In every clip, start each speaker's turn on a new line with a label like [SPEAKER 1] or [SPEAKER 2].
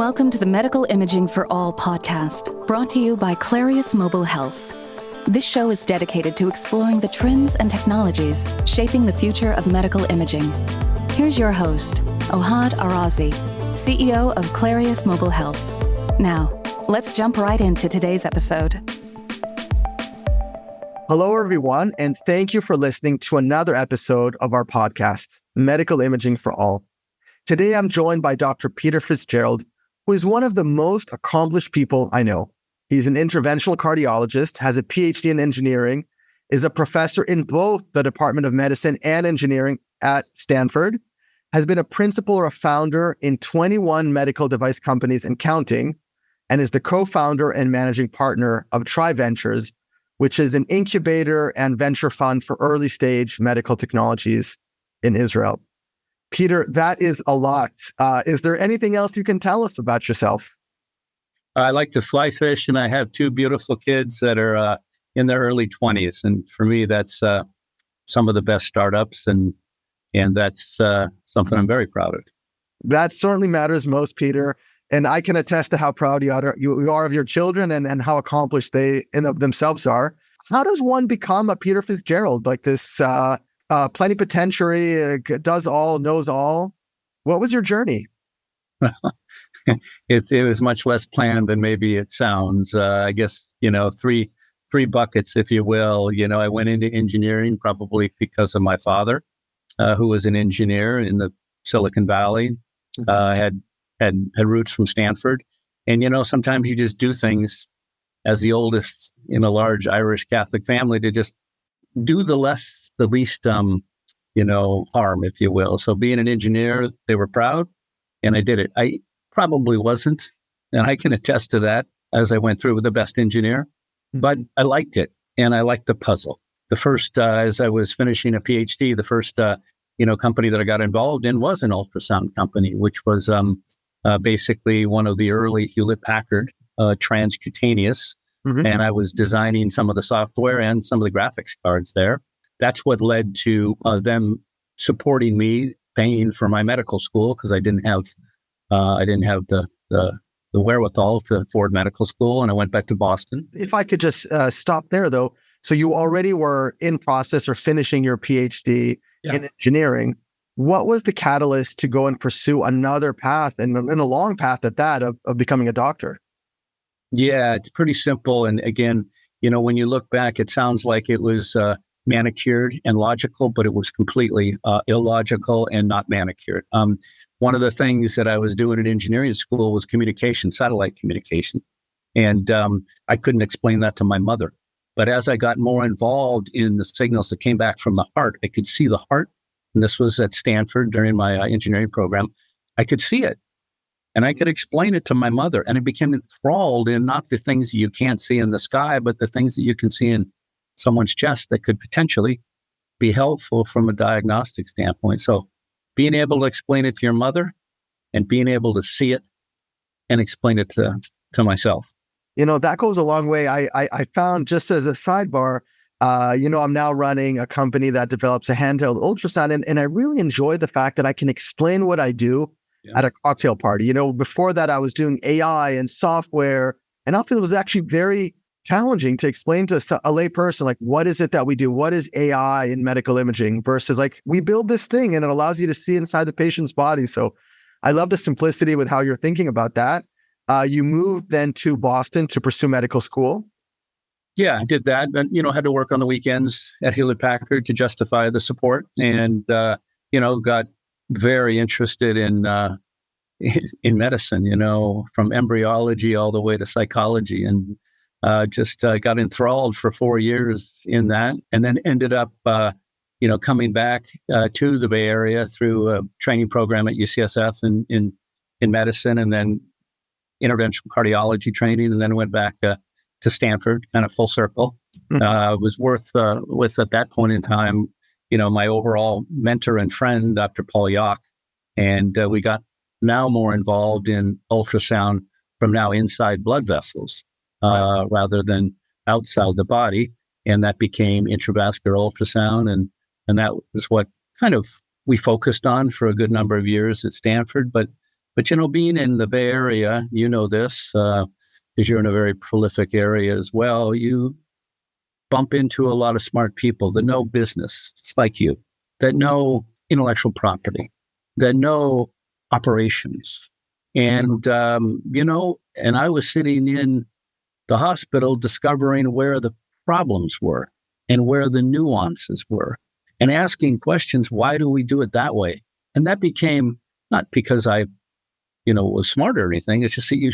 [SPEAKER 1] Welcome to the Medical Imaging for All podcast, brought to you by Clarius Mobile Health. This show is dedicated to exploring the trends and technologies shaping the future of medical imaging. Here's your host, Ohad Arazi, CEO of Clarius Mobile Health. Now, let's jump right into today's episode.
[SPEAKER 2] Hello, everyone, and thank you for listening to another episode of our podcast, Medical Imaging for All. Today, I'm joined by Dr. Peter Fitzgerald, who is one of the most accomplished people I know. He's an interventional cardiologist, has a PhD in engineering, is a professor in both the Department of Medicine and Engineering at Stanford, has been a principal or a founder in 21 medical device companies and counting, and is the co-founder and managing partner of Triventures, which is an incubator and venture fund for early stage medical technologies in Israel. Peter, that is a lot. Is there anything else you can tell us about yourself?
[SPEAKER 3] I like to fly fish, and I have two beautiful kids that are in their early 20s. And for me, that's some of the best startups, and that's something I'm very proud of.
[SPEAKER 2] That certainly matters most, Peter. And I can attest to how proud you are of your children and how accomplished they in of themselves are. How does one become a Peter Fitzgerald, like this plenipotentiary, does all, knows all? What was your journey?
[SPEAKER 3] It was much less planned than maybe it sounds. I guess, three buckets, if you will. I went into engineering probably because of my father, who was an engineer in the Silicon Valley, had roots from Stanford. And, sometimes you just do things as the oldest in a large Irish Catholic family to just do the least, harm, if you will. So being an engineer, they were proud, and I did it. I probably wasn't, and I can attest to that as I went through with the best engineer, but I liked it, and I liked the puzzle. The first, as I was finishing a PhD, the first, company that I got involved in was an ultrasound company, which was basically one of the early Hewlett-Packard transcutaneous. And I was designing some of the software and some of the graphics cards there. That's what led to them supporting me, paying for my medical school, because I didn't have the wherewithal to afford medical school, and I went back to Boston.
[SPEAKER 2] If I could just stop there, though. So you already were in process or finishing your PhD in engineering. What was the catalyst to go and pursue another path, and a long path at that, of becoming a doctor?
[SPEAKER 3] Yeah, it's pretty simple. And again, when you look back, it sounds like it was manicured and logical, but it was completely illogical and not manicured. One of the things that I was doing at engineering school was communication, satellite communication. And I couldn't explain that to my mother. But as I got more involved in the signals that came back from the heart, I could see the heart. And this was at Stanford during my engineering program. I could see it. And I could explain it to my mother, and I became enthralled in not the things that you can't see in the sky, but the things that you can see in someone's chest that could potentially be helpful from a diagnostic standpoint. So being able to explain it to your mother and being able to see it and explain it to myself.
[SPEAKER 2] That goes a long way. I found, just as a sidebar, I'm now running a company that develops a handheld ultrasound, and I really enjoy the fact that I can explain what I do at a cocktail party. Before that, I was doing AI and software, and often it was actually very challenging to explain to a lay person, like, what is it that we do? What is AI in medical imaging versus like, we build this thing and it allows you to see inside the patient's body. So I love the simplicity with how you're thinking about that. You moved then to Boston to pursue medical school.
[SPEAKER 3] Yeah, I did that. And, had to work on the weekends at Hewlett-Packard to justify the support, and, got very interested in medicine, from embryology all the way to psychology, and just got enthralled for 4 years in that, and then ended up, coming back to the Bay Area through a training program at UCSF in medicine, and then interventional cardiology training, and then went back to Stanford, kind of full circle. Was with at that point in time, my overall mentor and friend, Dr. Paul Yock, and we got now more involved in ultrasound from now inside blood vessels rather than outside the body, and that became intravascular ultrasound, and that was what kind of we focused on for a good number of years at Stanford. But But, being in the Bay Area, this, because you're in a very prolific area as well, you bump into a lot of smart people that know business, just like you, that know intellectual property, that know operations. And, and I was sitting in the hospital discovering where the problems were and where the nuances were and asking questions, why do we do it that way? And that became not because I, was smart or anything. It's just that you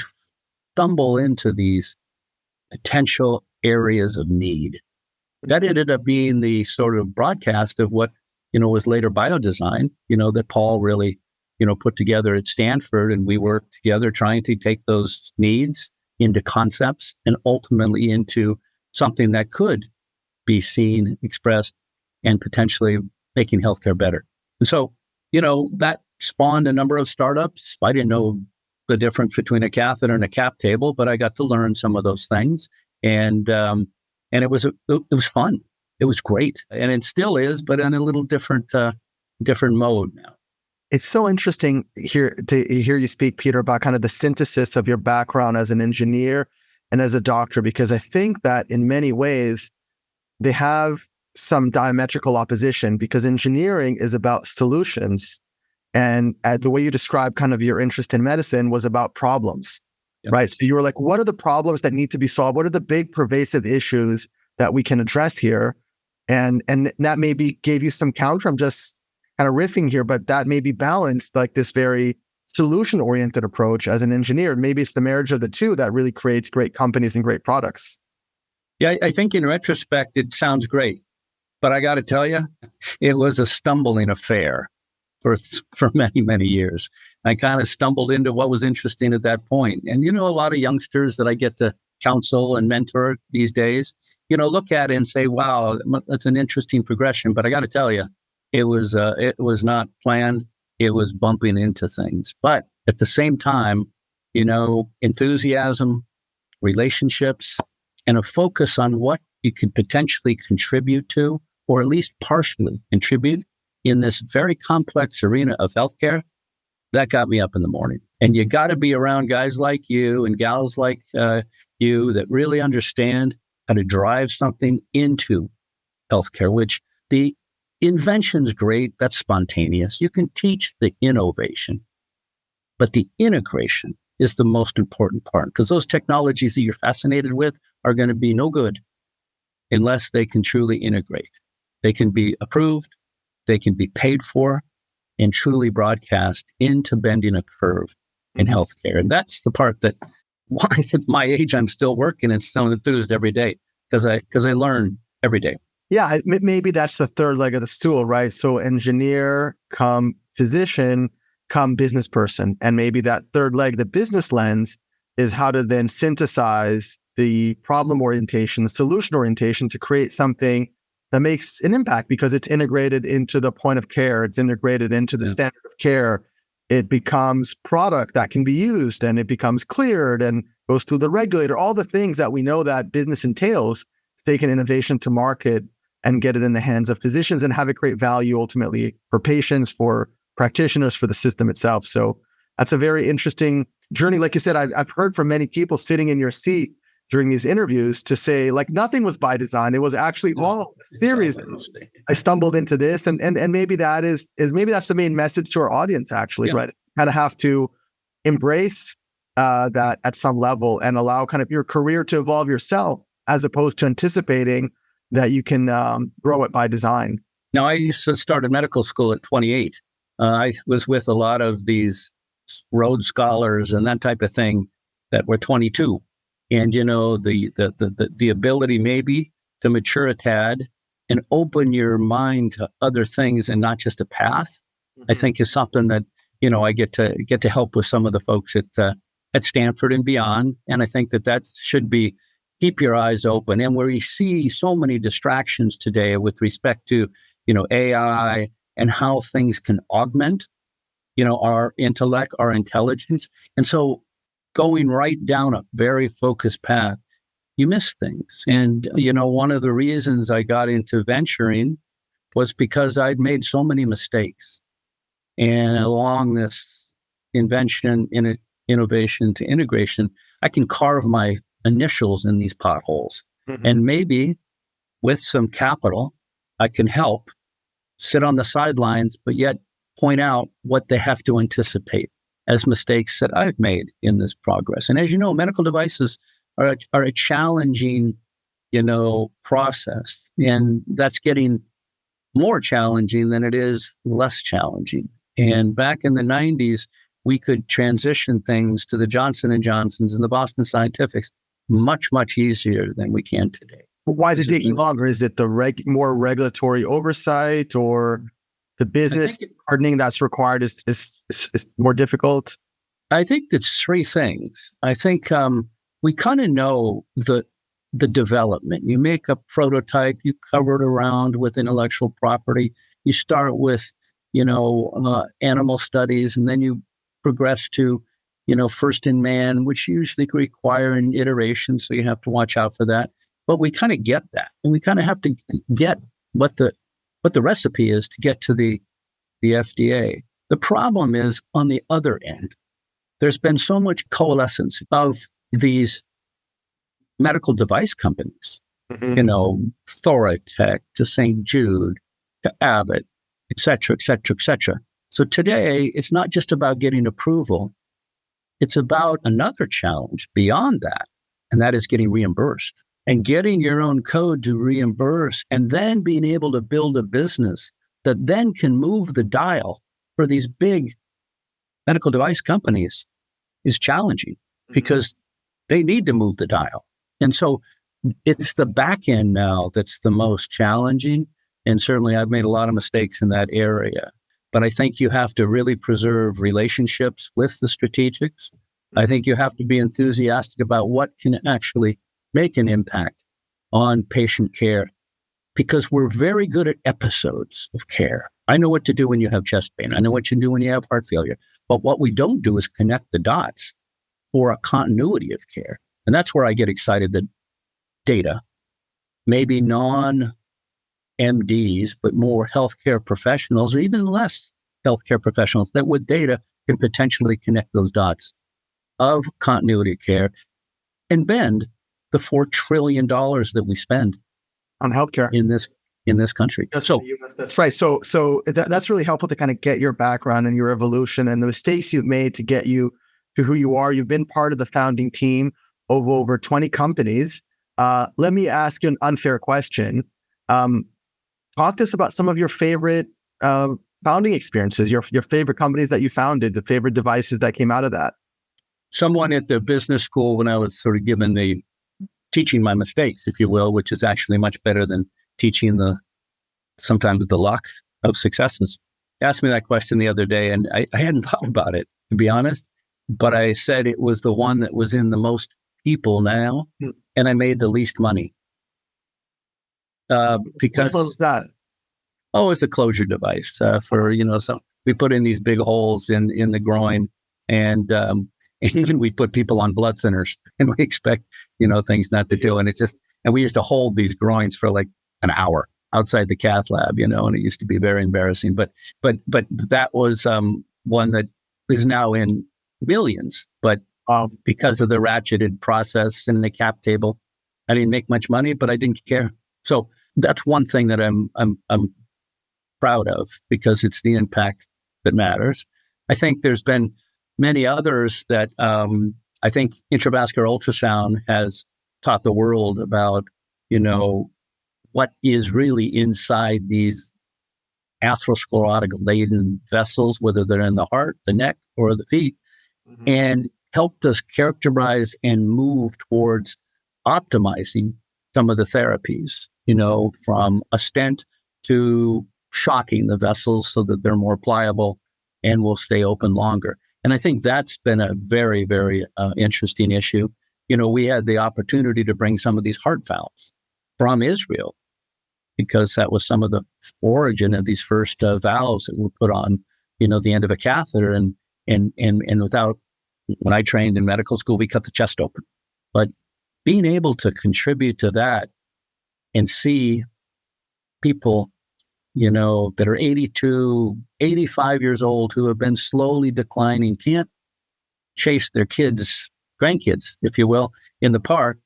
[SPEAKER 3] stumble into these potential areas of need. That ended up being the sort of broadcast of what, was later biodesign, that Paul really, put together at Stanford. And we worked together trying to take those needs into concepts and ultimately into something that could be seen, expressed, and potentially making healthcare better. And so, that spawned a number of startups. I didn't know the difference between a catheter and a cap table, but I got to learn some of those things. And it was fun. It was great. And it still is, but in a little different mode now.
[SPEAKER 2] It's so interesting to hear you speak, Peter, about kind of the synthesis of your background as an engineer and as a doctor, because I think that in many ways they have some diametrical opposition, because engineering is about solutions. And the way you describe kind of your interest in medicine was about problems, right? So you were like, what are the problems that need to be solved? What are the big pervasive issues that we can address here? And that maybe gave you some counter. I'm just kind of riffing here, but that maybe balanced like this very solution-oriented approach as an engineer. Maybe it's the marriage of the two that really creates great companies and great products.
[SPEAKER 3] Yeah, I think in retrospect, it sounds great. But I got to tell you, it was a stumbling affair for many, many years. I kind of stumbled into what was interesting at that point. And, a lot of youngsters that I get to counsel and mentor these days, look at it and say, wow, that's an interesting progression. But I got to tell you, it was not planned. It was bumping into things. But at the same time, enthusiasm, relationships, and a focus on what you could potentially contribute to, or at least partially contribute in this very complex arena of healthcare, that got me up in the morning. And you got to be around guys like you and gals like you that really understand how to drive something into healthcare, which the invention's great. That's spontaneous. You can teach the innovation, but the integration is the most important part, because those technologies that you're fascinated with are going to be no good unless they can truly integrate. They can be approved, they can be paid for, and truly broadcast into bending a curve in healthcare. And that's the part that, at my age, I'm still working and still enthused every day, because I learn every day.
[SPEAKER 2] Yeah, maybe that's the third leg of the stool, right? So engineer, come physician, come business person. And maybe that third leg, the business lens, is how to then synthesize the problem orientation, the solution orientation to create something that makes an impact, because it's integrated into the point of care. It's integrated into the standard of care. It becomes product that can be used, and it becomes cleared and goes through the regulator, all the things that we know that business entails to take an innovation to market and get it in the hands of physicians and have it create value ultimately for patients, for practitioners, for the system itself. So that's a very interesting journey. Like you said, I've heard from many people sitting in your seat during these interviews to say, like, nothing was by design. It was actually all series. I stumbled into this, and maybe that is maybe that's the main message to our audience, actually, right? Kind of have to embrace that at some level and allow kind of your career to evolve yourself, as opposed to anticipating that you can grow it by design.
[SPEAKER 3] Now, I used to start at medical school at 28. I was with a lot of these Rhodes Scholars and that type of thing that were 22. And, the ability maybe to mature a tad and open your mind to other things and not just a path, I think is something that, I get to help with some of the folks at Stanford and beyond. And I think that should be, keep your eyes open. And where you see so many distractions today with respect to, AI and how things can augment, our intellect, our intelligence. And so going right down a very focused path, you miss things. And, one of the reasons I got into venturing was because I'd made so many mistakes. And along this invention, innovation to integration, I can carve my initials in these potholes.
[SPEAKER 2] Mhm.
[SPEAKER 3] And maybe with some capital, I can help sit on the sidelines, but yet point out what they have to anticipate as mistakes that I've made in this progress. And as you know, medical devices are a challenging, process. And that's getting more challenging than it is less challenging. And back in the 90s, we could transition things to the Johnson & Johnsons and the Boston Scientifics much, much easier than we can today.
[SPEAKER 2] Why is it taking longer? Is it the more regulatory oversight, or the business hardening that's required is more difficult?
[SPEAKER 3] I think it's three things. I think we kind of know the development. You make a prototype, you cover it around with intellectual property. You start with, animal studies, and then you progress to, first in man, which usually require an iteration. So you have to watch out for that. But we kind of get that, and we kind of have to get what the recipe is to get to the FDA. The problem is on the other end. There's been so much coalescence of these medical device companies, Thoratec to St. Jude to Abbott, et cetera, et cetera, et cetera. So today, it's not just about getting approval. It's about another challenge beyond that, and that is getting reimbursed. And getting your own code to reimburse, and then being able to build a business that then can move the dial for these big medical device companies is challenging because they need to move the dial. And so it's the back end now that's the most challenging. And certainly I've made a lot of mistakes in that area. But I think you have to really preserve relationships with the strategics. I think you have to be enthusiastic about what can actually make an impact on patient care, because we're very good at episodes of care. I know what to do when you have chest pain. I know what you do when you have heart failure. But what we don't do is connect the dots for a continuity of care. And that's where I get excited that data, maybe non-MDs, but more healthcare professionals, or even less healthcare professionals, that with data can potentially connect those dots of continuity of care and bend the $4 trillion that we spend
[SPEAKER 2] on healthcare
[SPEAKER 3] in this country.
[SPEAKER 2] That's right. So that's really helpful to kind of get your background and your evolution and the mistakes you've made to get you to who you are. You've been part of the founding team of over 20 companies. Let me ask you an unfair question. Talk to us about some of your favorite founding experiences, your favorite companies that you founded, the favorite devices that came out of that.
[SPEAKER 3] Someone at the business school, when I was sort of given teaching my mistakes, if you will, which is actually much better than teaching sometimes the luck of successes, asked me that question the other day, and I hadn't thought about it, to be honest, but I said it was the one that was in the most people now, and I made the least money. Because
[SPEAKER 2] what was that?
[SPEAKER 3] Oh, it's a closure device for, we put in these big holes in the groin, and even we put people on blood thinners, and we expect, things not to do. And and we used to hold these groins for like an hour outside the cath lab, and it used to be very embarrassing. But that was one that is now in millions. But because of the ratcheted process and the cap table, I didn't make much money, but I didn't care. So that's one thing that I'm proud of, because it's the impact that matters. I think there's been many others that I think intravascular ultrasound has taught the world about, what is really inside these atherosclerotic laden vessels, whether they're in the heart, the neck, or the feet, and helped us characterize and move towards optimizing some of the therapies, from a stent to shocking the vessels so that they're more pliable and will stay open longer. And I think that's been a very, very interesting issue. We had the opportunity to bring some of these heart valves from Israel, because that was some of the origin of these first valves that were put on, the end of a catheter. And without, when I trained in medical school, we cut the chest open. But being able to contribute to that and see people that are 82, 85 years old, who have been slowly declining, can't chase their grandkids, if you will, in the park.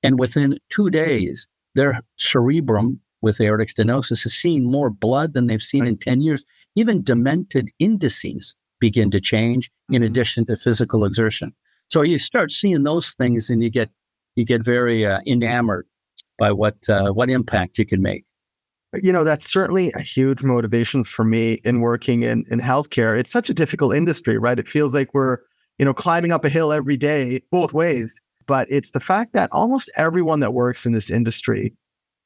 [SPEAKER 3] And within 2 days, their cerebrum with aortic stenosis has seen more blood than they've seen in 10 years. Even demented indices begin to change in addition to physical exertion. So you start seeing those things and you get very enamored by what impact you can make.
[SPEAKER 2] That's certainly a huge motivation for me in working in healthcare. It's such a difficult industry, right? It feels like we're, climbing up a hill every day, both ways. But it's the fact that almost everyone that works in this industry,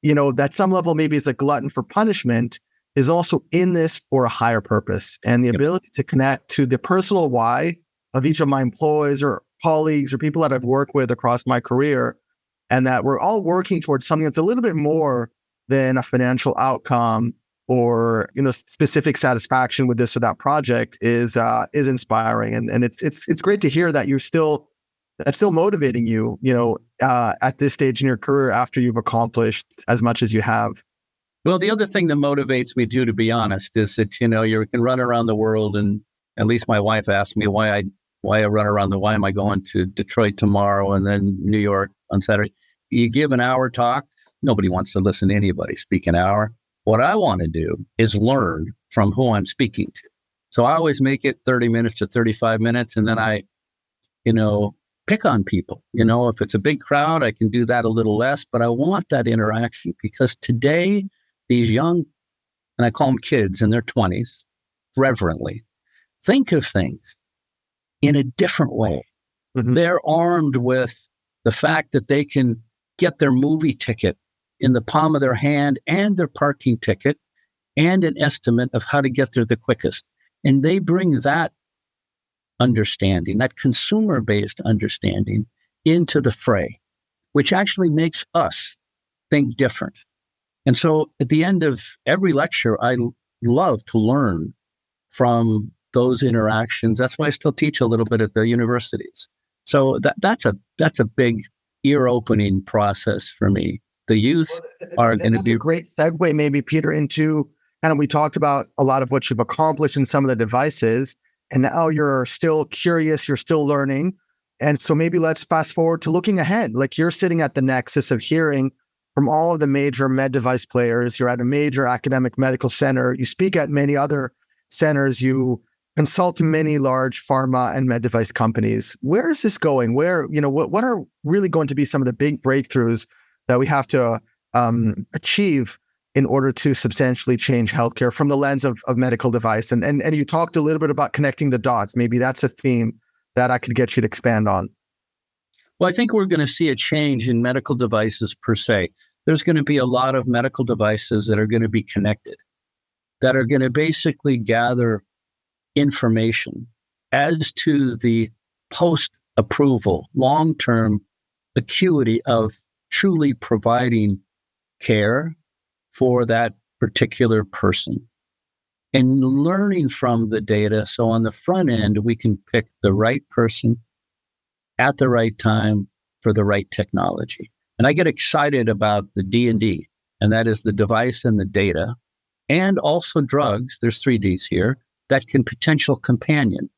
[SPEAKER 2] that some level maybe is a glutton for punishment, is also in this for a higher purpose. And the ability to connect to the personal why of each of my employees or colleagues or people that I've worked with across my career, and that we're all working towards something that's a little bit more than a financial outcome or specific satisfaction with this or that project is inspiring. And it's great to hear that that's still motivating you, at this stage in your career after you've accomplished as much as you have.
[SPEAKER 3] Well, the other thing that motivates me too, to be honest, is that, you can run around the world, and at least my wife asked me why I run around why am I going to Detroit tomorrow and then New York on Saturday? You give an hour talk, nobody wants to listen to anybody speak an hour. What I want to do is learn from who I'm speaking to. So I always make it 30 minutes to 35 minutes, and then I, pick on people. If it's a big crowd, I can do that a little less, but I want that interaction, because today, these young, and I call them kids in their 20s, reverently, think of things in a different way. Mm-hmm. They're armed with the fact that they can get their movie ticket in the palm of their hand and their parking ticket and an estimate of how to get there the quickest. And they bring that understanding, that consumer-based understanding, into the fray, which actually makes us think different. And so at the end of every lecture, I love to learn from those interactions. That's why I still teach a little bit at the universities. So that's a big ear-opening process for me. The youth are going to be
[SPEAKER 2] a great segue, maybe, Peter, into kind of, we talked about a lot of what you've accomplished in some of the devices, and now you're still curious, you're still learning. And so maybe let's fast forward to looking ahead. Like, you're sitting at the nexus of hearing from all of the major med device players. You're at a major academic medical center. You speak at many other centers. You consult many large pharma and med device companies. Where is this going? What are really going to be some of the big breakthroughs that we have to achieve in order to substantially change healthcare from the lens of medical device? And you talked a little bit about connecting the dots. Maybe that's a theme that I could get you to expand on.
[SPEAKER 3] Well, I think we're going to see a change in medical devices per se. There's going to be a lot of medical devices that are going to be connected, that are going to basically gather information as to the post-approval, long-term acuity of truly providing care for that particular person, and learning from the data. So on the front end, we can pick the right person at the right time for the right technology. And I get excited about the D&D, and that is the device and the data, and also drugs. There's 3 Ds here that can potential companion.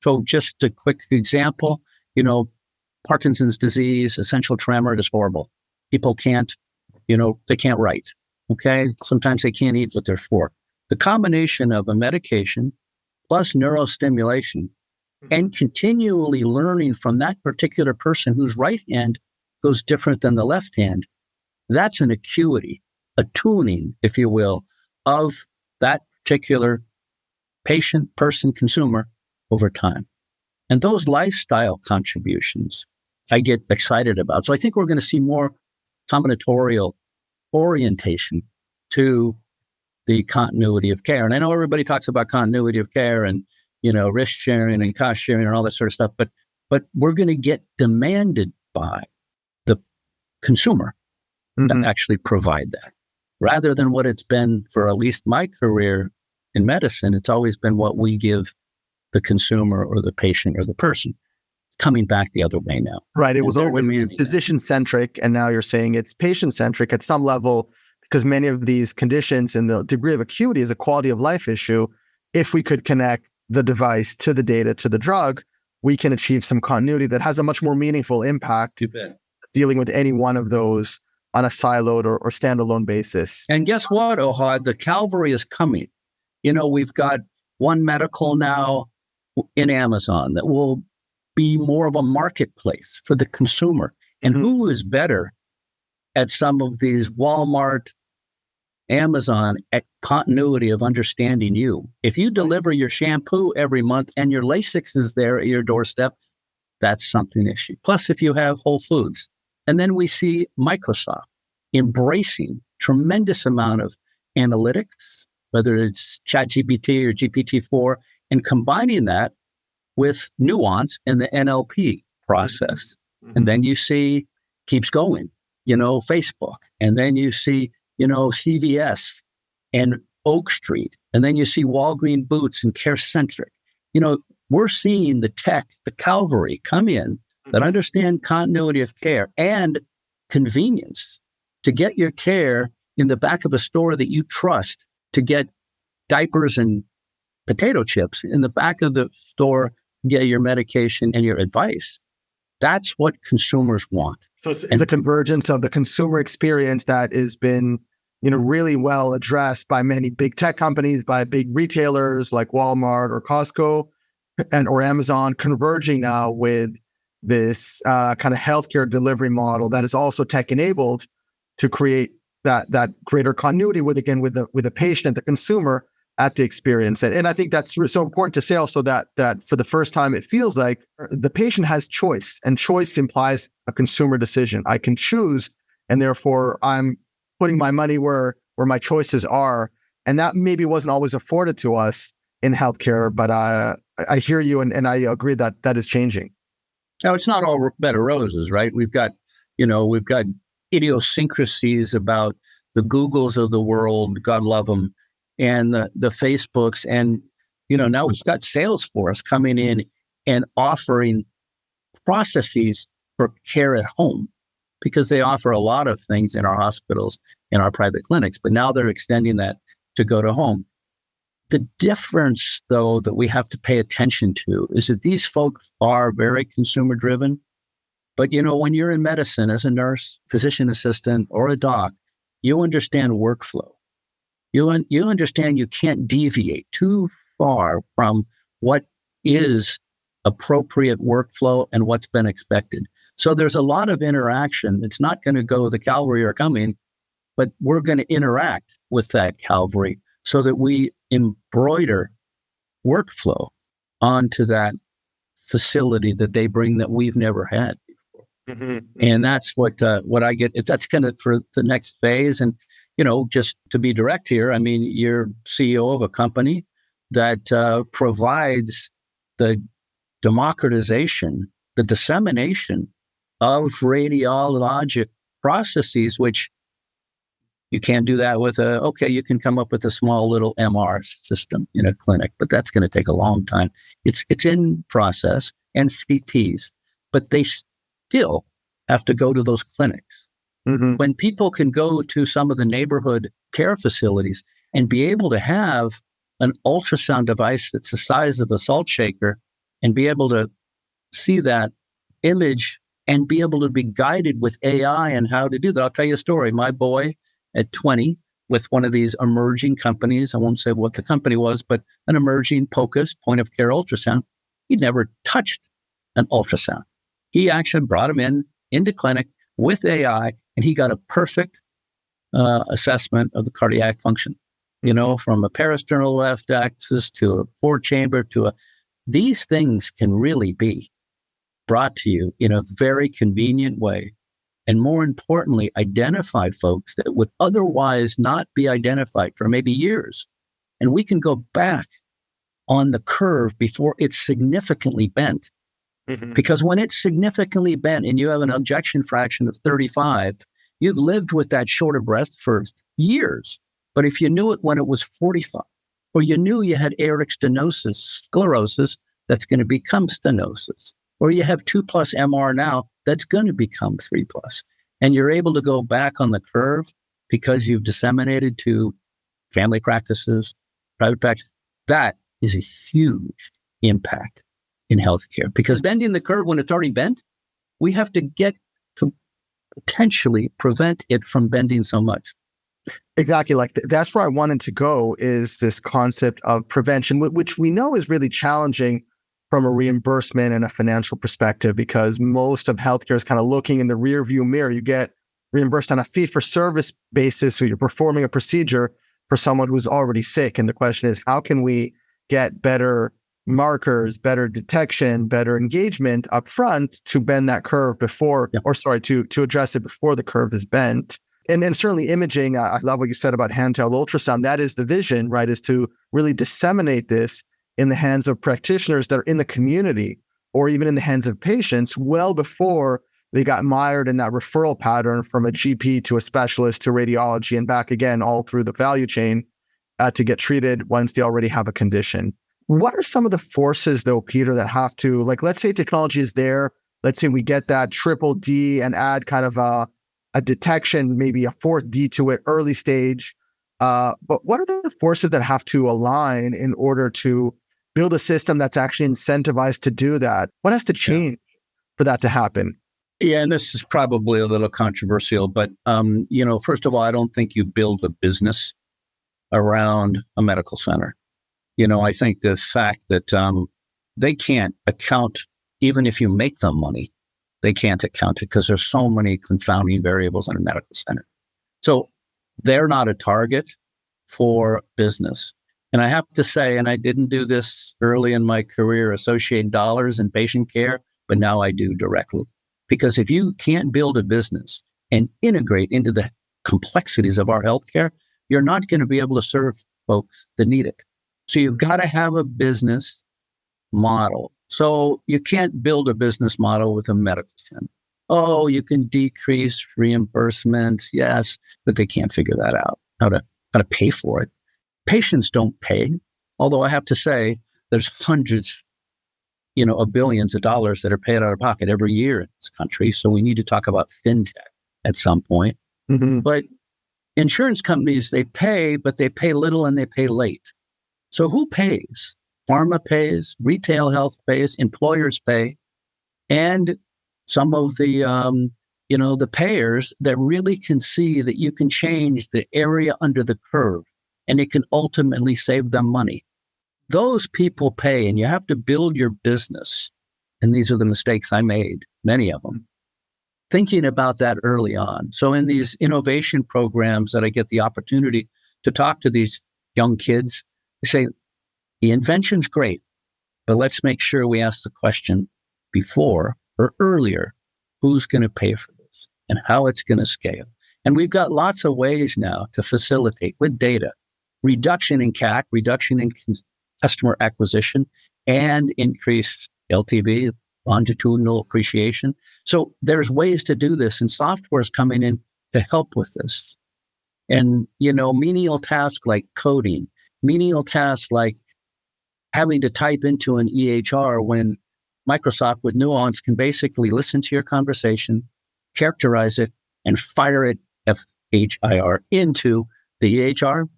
[SPEAKER 3] So just a quick example, Parkinson's disease, essential tremor is horrible. People can't, they can't write. Okay. Sometimes they can't eat with their fork. The combination of a medication plus neurostimulation and continually learning from that particular person whose right hand goes different than the left hand, that's an acuity, a tuning, if you will, of that particular patient, person, consumer over time. And those lifestyle contributions I get excited about. So I think we're going to see more combinatorial orientation to the continuity of care. And I know everybody talks about continuity of care and, risk sharing and cost sharing and all that sort of stuff, but we're going to get demanded by the consumer to actually provide that, rather than what it's been for at least my career in medicine. It's always been what we give the consumer or the patient or the person. Coming back the other way now.
[SPEAKER 2] Right. It was always physician-centric, and now you're saying it's patient-centric at some level, because many of these conditions and the degree of acuity is a quality of life issue. If we could connect the device to the data to the drug, we can achieve some continuity that has a much more meaningful impact dealing with any one of those on a siloed or standalone basis.
[SPEAKER 3] And guess what, Ohad? The cavalry is coming. We've got One Medical now in Amazon that will be more of a marketplace for the consumer. And who is better at some of these Walmart, Amazon, at continuity of understanding you? If you deliver your shampoo every month and your Lasix is there at your doorstep, that's something issue. Plus, if you have Whole Foods. And then we see Microsoft embracing tremendous amount of analytics, whether it's ChatGPT or GPT-4, and combining that with nuance in the NLP process. And then you see, keeps going, Facebook. And then you see, CVS and Oak Street. And then you see Walgreen Boots and CareCentric. We're seeing the tech, the cavalry come in that understand continuity of care and convenience to get your care in the back of a store that you trust, to get diapers and potato chips in the back of the store, get your medication and your advice. That's what consumers want.
[SPEAKER 2] So it's a convergence of the consumer experience that has been, really well addressed by many big tech companies, by big retailers like Walmart or Costco or Amazon, converging now with this kind of healthcare delivery model that is also tech enabled to create that greater continuity with the patient, the consumer at the experience. And I think that's so important to say also that for the first time, it feels like the patient has choice, and choice implies a consumer decision. I can choose, and therefore I'm putting my money where my choices are. And that maybe wasn't always afforded to us in healthcare, but I hear you, and I agree that is changing.
[SPEAKER 3] Now, it's not all bed of roses, right? We've got idiosyncrasies about the Googles of the world, God love them, and the Facebooks. And, now we've got Salesforce coming in and offering processes for care at home, because they offer a lot of things in our hospitals, in our private clinics, but now they're extending that to go to home. The difference, though, that we have to pay attention to is that these folks are very consumer driven. But, when you're in medicine as a nurse, physician assistant, or a doc, you understand workflow. You understand you can't deviate too far from what is appropriate workflow and what's been expected. So there's a lot of interaction. It's not going to go, the cavalry are coming, but we're going to interact with that cavalry so that we embroider workflow onto that facility that they bring that we've never had before. And that's what I get. That's kind of for the next phase. And, just to be direct here, I mean, you're CEO of a company that provides the democratization, the dissemination of radiologic processes, which you can't do that with you can come up with a small little MR system in a clinic, but that's going to take a long time. It's in process, and CTs, but they still have to go to those clinics. When people can go to some of the neighborhood care facilities and be able to have an ultrasound device that's the size of a salt shaker and be able to see that image and be able to be guided with AI on how to do that. I'll tell you a story. My boy at 20 with one of these emerging companies, I won't say what the company was, but an emerging POCUS, point of care ultrasound. He'd never touched an ultrasound. He actually brought him into clinic with AI, and he got a perfect assessment of the cardiac function, from a parasternal left axis to a four chamber these things can really be brought to you in a very convenient way. And more importantly, identify folks that would otherwise not be identified for maybe years. And we can go back on the curve before it's significantly bent. Because when it's significantly bent and you have an ejection fraction of 35, you've lived with that shorter breath for years. But if you knew it when it was 45, or you knew you had aortic stenosis, sclerosis, that's going to become stenosis, or you have 2+ MR now, that's going to become 3+. And you're able to go back on the curve because you've disseminated to family practices, private practice, that is a huge impact in healthcare. Because bending the curve when it's already bent, we have to get to potentially prevent it from bending so much.
[SPEAKER 2] Exactly. Like that's where I wanted to go, is this concept of prevention, which we know is really challenging from a reimbursement and a financial perspective, because most of healthcare is kind of looking in the rear view mirror. You get reimbursed on a fee for service basis, so you're performing a procedure for someone who's already sick. And the question is, how can we get better markers, better detection, better engagement up front to bend that curve before, to address it before the curve is bent. And certainly imaging, I love what you said about handheld ultrasound. That is the vision, right? Is to really disseminate this in the hands of practitioners that are in the community, or even in the hands of patients, well before they got mired in that referral pattern from a GP to a specialist to radiology and back again, all through the value chain to get treated once they already have a condition. What are some of the forces, though, Peter, that have to, like, let's say technology is there. Let's say we get that triple D and add kind of a detection, maybe a fourth D to it, early stage. But what are the forces that have to align in order to build a system that's actually incentivized to do that? What has to change for that to happen?
[SPEAKER 3] Yeah, and this is probably a little controversial, but, first of all, I don't think you build a business around a medical center. I think the fact that they can't account, even if you make them money, they can't account it because there's so many confounding variables in a medical center. So they're not a target for business. And I have to say, and I didn't do this early in my career, associate dollars and patient care, but now I do directly. Because if you can't build a business and integrate into the complexities of our healthcare, you're not going to be able to serve folks that need it. So you've got to have a business model. So you can't build a business model with a medical center. Oh, you can decrease reimbursements, yes, but they can't figure that out, how to pay for it. Patients don't pay, although I have to say there's hundreds, of billions of dollars that are paid out of pocket every year in this country. So we need to talk about fintech at some point. Mm-hmm. But insurance companies, they pay, but they pay little and they pay late. So who pays? Pharma pays, retail health pays, employers pay, and some of the, the payers that really can see that you can change the area under the curve and it can ultimately save them money. Those people pay, and you have to build your business. And these are the mistakes I made, many of them, thinking about that early on. So in these innovation programs that I get the opportunity to talk to these young kids, I say, the invention's great, but let's make sure we ask the question before or earlier, who's going to pay for this and how it's going to scale. And we've got lots of ways now to facilitate with data, reduction in CAC, reduction in customer acquisition, and increased LTV, longitudinal appreciation. So there's ways to do this, and software is coming in to help with this. And, menial tasks like coding, menial tasks like having to type into an EHR, when Microsoft with Nuance can basically listen to your conversation, characterize it, and fire it, FHIR, into the EHR.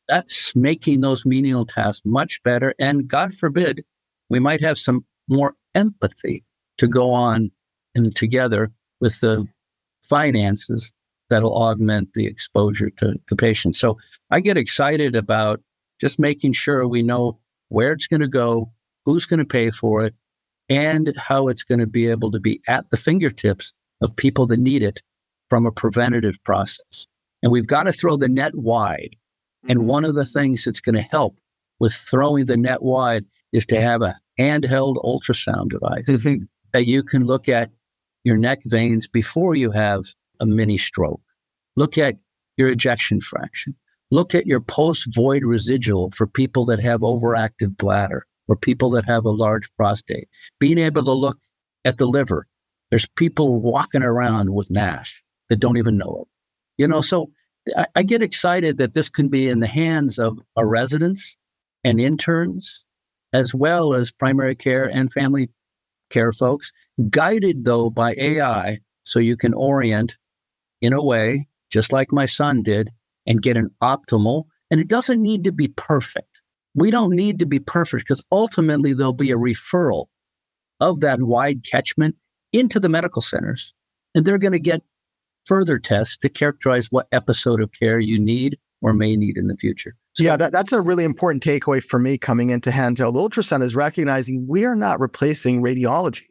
[SPEAKER 3] That's making those menial tasks much better. And God forbid, we might have some more empathy to go on and together with the finances that'll augment the exposure to patients. So I get excited about just making sure we know where it's going to go, who's going to pay for it, and how it's going to be able to be at the fingertips of people that need it from a preventative process. And we've got to throw the net wide. And one of the things that's going to help with throwing the net wide is to have a handheld ultrasound device that you can look at your neck veins before you have a mini stroke. Look at your ejection fraction. Look at your post-void residual for people that have overactive bladder or people that have a large prostate. Being able to look at the liver. There's people walking around with NASH that don't even know it. So I get excited that this can be in the hands of our residents and interns, as well as primary care and family care folks, guided though by AI, so you can orient in a way just like my son did, and get an optimal. And it doesn't need to be perfect. We don't need to be perfect because ultimately there'll be a referral of that wide catchment into the medical centers. And they're going to get further tests to characterize what episode of care you need or may need in the future. So,
[SPEAKER 2] yeah, that's a really important takeaway for me coming into handheld ultrasound is recognizing we are not replacing radiology.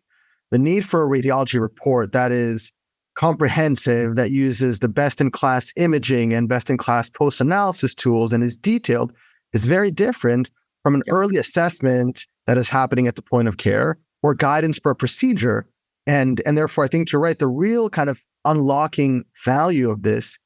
[SPEAKER 2] The need for a radiology report that is comprehensive, that uses the best-in-class imaging and best-in-class post-analysis tools and is detailed is very different from an early assessment that is happening at the point of care or guidance for a procedure. And therefore, I think you're right, the real kind of unlocking value of this,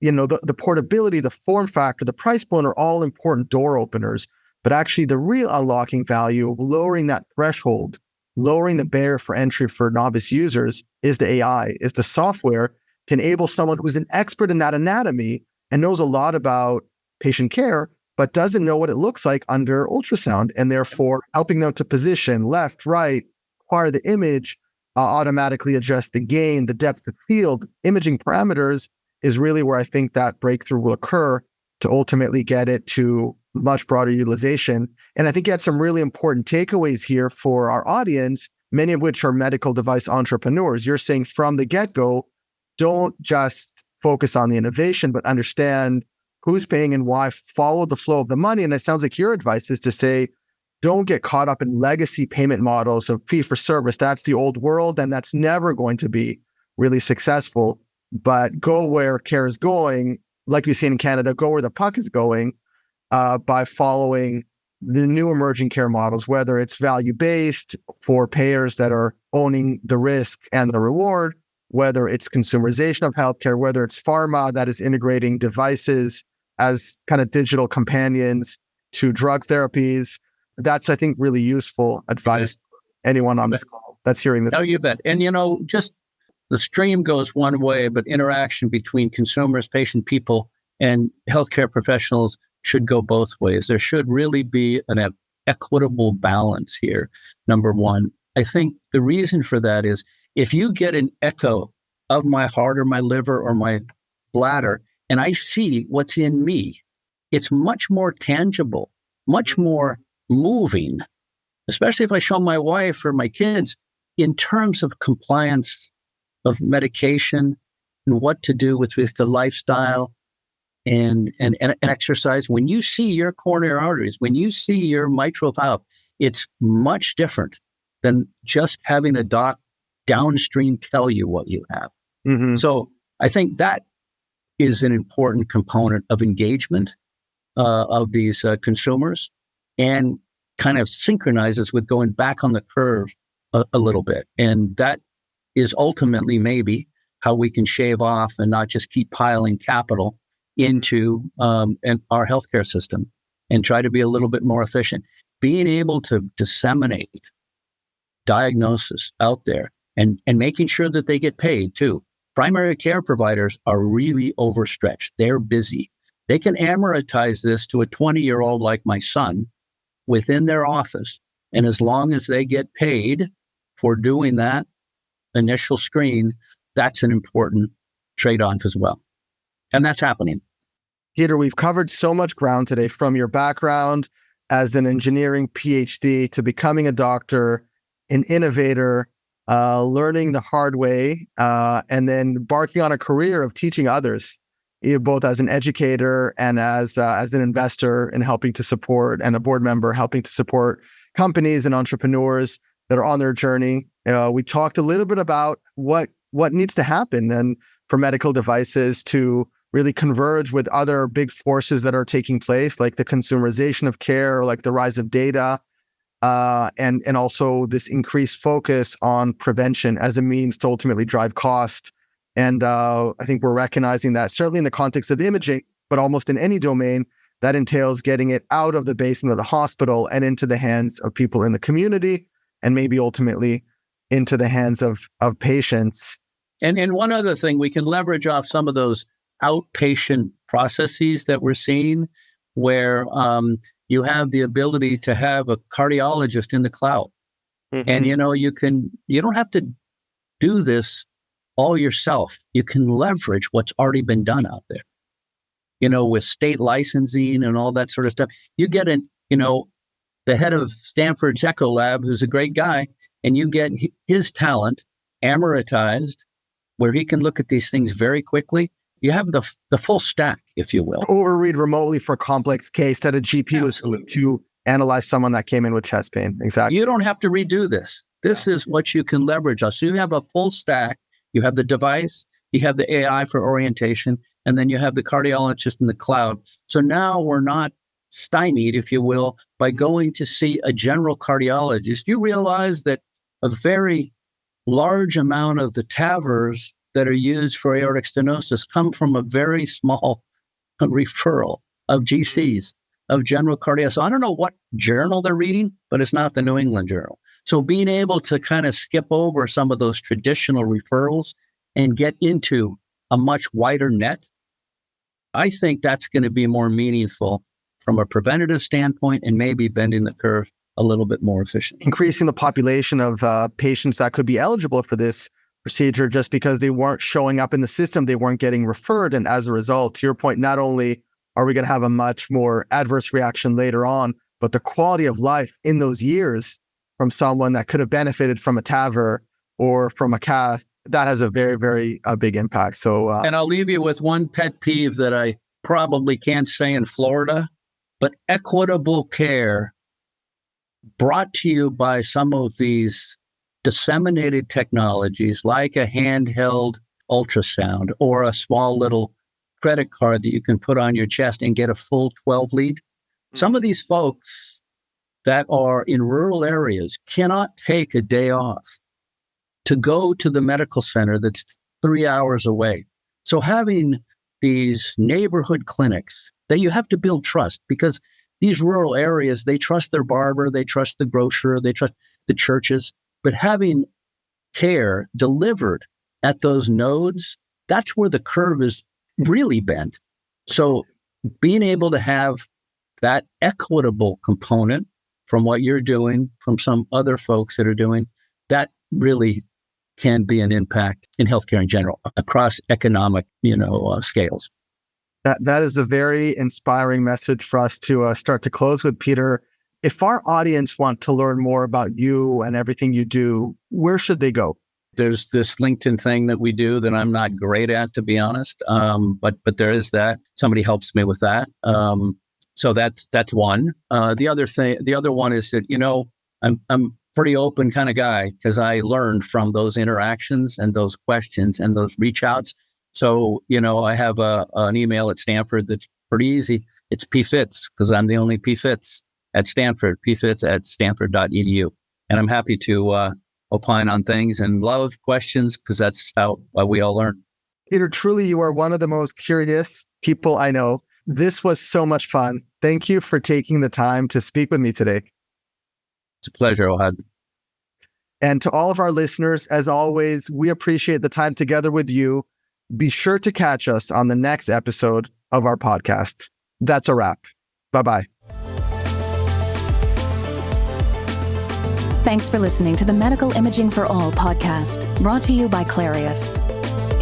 [SPEAKER 2] the portability, the form factor, the price point are all important door openers, but actually the real unlocking value of lowering that threshold, lowering the barrier for entry for novice users is the AI, is the software to enable someone who's an expert in that anatomy and knows a lot about patient care, but doesn't know what it looks like under ultrasound, and therefore helping them to position left, right, acquire the image, automatically adjust the gain, the depth of field, imaging parameters is really where I think that breakthrough will occur to ultimately get it to much broader utilization. And I think you had some really important takeaways here for our audience, many of which are medical device entrepreneurs. You're saying from the get-go, don't just focus on the innovation, but understand who's paying and why, follow the flow of the money. And it sounds like your advice is to say, don't get caught up in legacy payment models of fee for service. That's the old world, and that's never going to be really successful. But go where care is going, like we see in Canada, go where the puck is going by following the new emerging care models, whether it's value-based for payers that are owning the risk and the reward, whether it's consumerization of healthcare, whether it's pharma that is integrating devices as kind of digital companions to drug therapies. That's, I think, really useful advice for anyone on this call that's hearing this.
[SPEAKER 3] No, you bet. And, just the stream goes one way, but interaction between consumers, patient people, and healthcare professionals should go both ways. There should really be an equitable balance here, number one. I think the reason for that is if you get an echo of my heart or my liver or my bladder, and I see what's in me, it's much more tangible, much more moving, especially if I show my wife or my kids in terms of compliance of medication and what to do with the lifestyle and exercise. When you see your coronary arteries, when you see your mitral valve, it's much different than just having a doc downstream tell you what you have. Mm-hmm. So I think that is an important component of engagement of these consumers, and kind of synchronizes with going back on the curve a little bit. And that is ultimately maybe how we can shave off and not just keep piling capital into our healthcare system and try to be a little bit more efficient. Being able to disseminate diagnosis out there and making sure that they get paid too. Primary care providers are really overstretched. They're busy. They can amortize this to a 20-year-old like my son within their office. And as long as they get paid for doing that initial screen, that's an important trade-off as well. And that's happening.
[SPEAKER 2] Peter, we've covered so much ground today, from your background as an engineering PhD to becoming a doctor, an innovator, learning the hard way, and then embarking on a career of teaching others, both as an educator and as an investor in helping to support, and a board member helping to support companies and entrepreneurs that are on their journey. We talked a little bit about what needs to happen and for medical devices to really converge with other big forces that are taking place, like the consumerization of care, like the rise of data, and also this increased focus on prevention as a means to ultimately drive cost. And I think we're recognizing that certainly in the context of imaging, but almost in any domain, that entails getting it out of the basement of the hospital and into the hands of people in the community, and maybe ultimately into the hands of patients.
[SPEAKER 3] And one other thing, we can leverage off some of those outpatient processes that we're seeing, where you have the ability to have a cardiologist in the cloud. Mm-hmm. And you don't have to do this all yourself. You can leverage what's already been done out there. With state licensing and all that sort of stuff. You get the head of Stanford's Echo Lab, who's a great guy, and you get his talent amortized, where he can look at these things very quickly. You have the full stack, if you will.
[SPEAKER 2] Or read remotely for a complex case that a GP was to analyze someone that came in with chest pain. Exactly.
[SPEAKER 3] You don't have to redo this. This is what you can leverage. So you have a full stack. You have the device, you have the AI for orientation, and then you have the cardiologist in the cloud. So now we're not stymied, if you will, by going to see a general cardiologist. You realize that a very large amount of the TAVRs that are used for aortic stenosis come from a very small referral of GCs, of general cardiologists. So I don't know what journal they're reading, but it's not the New England Journal. So being able to kind of skip over some of those traditional referrals and get into a much wider net, I think that's going to be more meaningful from a preventative standpoint and maybe bending the curve a little bit more efficient.
[SPEAKER 2] Increasing the population of patients that could be eligible for this procedure just because they weren't showing up in the system, they weren't getting referred. And as a result, to your point, not only are we going to have a much more adverse reaction later on, but the quality of life in those years from someone that could have benefited from a TAVR or from a cath, that has a very, very big impact. So,
[SPEAKER 3] and I'll leave you with one pet peeve that I probably can't say in Florida, but equitable care brought to you by some of these disseminated technologies like a handheld ultrasound or a small little credit card that you can put on your chest and get a full 12 lead. Some of these folks that are in rural areas cannot take a day off to go to the medical center that's 3 hours away. So having these neighborhood clinics that you have to build trust, because these rural areas, they trust their barber, they trust the grocer, they trust the churches, but having care delivered at those nodes, that's where the curve is really bent. So being able to have that equitable component from what you're doing, from some other folks that are doing, that really can be an impact in healthcare in general across economic, scales.
[SPEAKER 2] That is a very inspiring message for us to start to close with, Peter. If our audience want to learn more about you and everything you do, where should they go?
[SPEAKER 3] There's this LinkedIn thing that we do that I'm not great at, to be honest. But there is that. Somebody helps me with that. So that's one. The other one is that, I'm pretty open kind of guy because I learned from those interactions and those questions and those reach outs. So, I have an email at Stanford that's pretty easy. It's PFitz because I'm the only PFitz at Stanford, pfitz@stanford.edu. And I'm happy to opine on things and love questions because that's how we all learn.
[SPEAKER 2] Peter, truly, you are one of the most curious people I know. This was so much fun. Thank you for taking the time to speak with me today.
[SPEAKER 3] It's a pleasure, Ohad.
[SPEAKER 2] And to all of our listeners, as always, we appreciate the time together with you. Be sure to catch us on the next episode of our podcast. That's a wrap. Bye-bye.
[SPEAKER 1] Thanks for listening to the Medical Imaging for All podcast, brought to you by Clarius.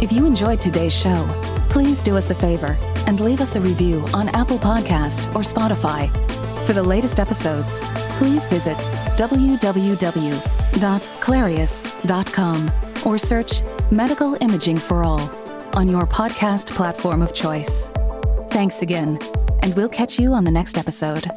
[SPEAKER 1] If you enjoyed today's show, please do us a favor and leave us a review on Apple Podcast or Spotify. For the latest episodes, please visit www.clarius.com or search Medical Imaging for All on your podcast platform of choice. Thanks again, and we'll catch you on the next episode.